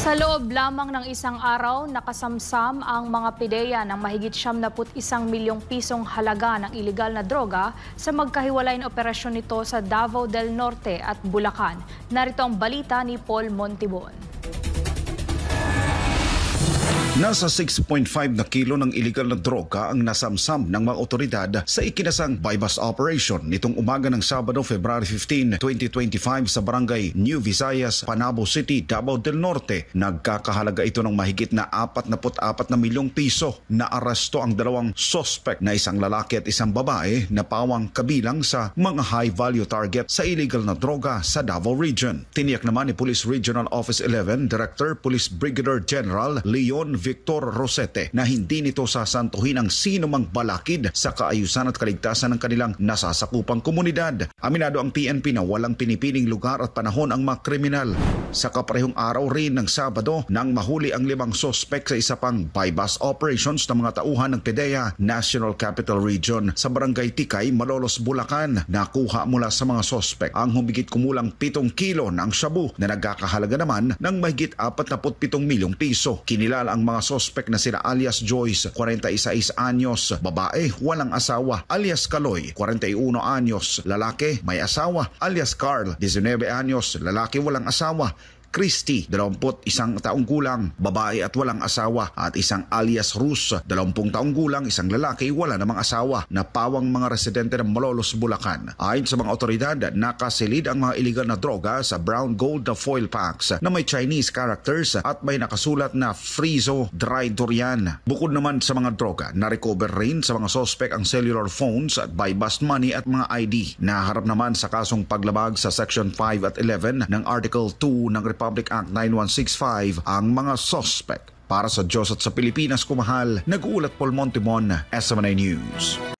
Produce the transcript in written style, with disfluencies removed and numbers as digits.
Sa loob lamang ng isang araw, nakasamsam ang mga PIDEA ng mahigit 71 milyong pisong halaga ng iligal na droga sa magkahiwalay na operasyon nito sa Davao del Norte at Bulacan. Narito ang balita ni Paul Montibon. Nasa 6.5 na kilo ng iligal na droga ang nasamsam ng mga otoridad sa ikinasang bypass operation nitong umaga ng Sabado, February 15, 2025 sa barangay New Visayas, Panabo City, Davao del Norte. Nagkakahalaga ito ng mahigit na 44 na milyong piso. Naaresto ang dalawang suspect na isang lalaki at isang babae na pawang kabilang sa mga high-value target sa illegal na droga sa Davao Region. Tiniyak naman ni Police Regional Office 11 Director Police Brigadier General Leon Victor Rosete na hindi nito sasantuhin ang sino mang balakid sa kaayusan at kaligtasan ng kanilang nasasakupang komunidad. Aminado ang PNP na walang pinipiling lugar at panahon ang mga kriminal. Sa kaparehong araw rin ng Sabado nang mahuli ang 5 suspect sa isa pang bypass operations ng mga tauhan ng PIDEA National Capital Region sa barangay Tikay, Malolos, Bulacan. Nakuha mula sa mga suspect ang humigit kumulang 7 kilo ng shabu na nagkakahalaga naman ng mahigit 47 milyong piso. Kinilala ang mga suspect na sila alias Joyce, 46 anyos, babae, walang asawa, alias Kaloy, 41 anyos, lalaki, may asawa, alias Carl, 19 anyos, lalaki, walang asawa, Christy, 21 taong gulang, babae at walang asawa, at isang alias Rus, 20 taong gulang, isang lalaki, wala namang asawa, na pawang mga residente ng Malolos, Bulacan. Ayon sa mga otoridad, nakasilid ang mga iligal na droga sa brown gold na foil packs na may Chinese characters at may nakasulat na Frizo Dry Durian. Bukod naman sa mga droga, na-recover rin sa mga suspect ang cellular phones at buy-bust money at mga ID. Naharap naman sa kasong paglabag sa Section 5 at 11 ng Article 2 ng Republic Act 9165 ang mga suspect. Para sa Diyos at sa Pilipinas kumahal, nag-uulat Paul Montibon, SMNI News.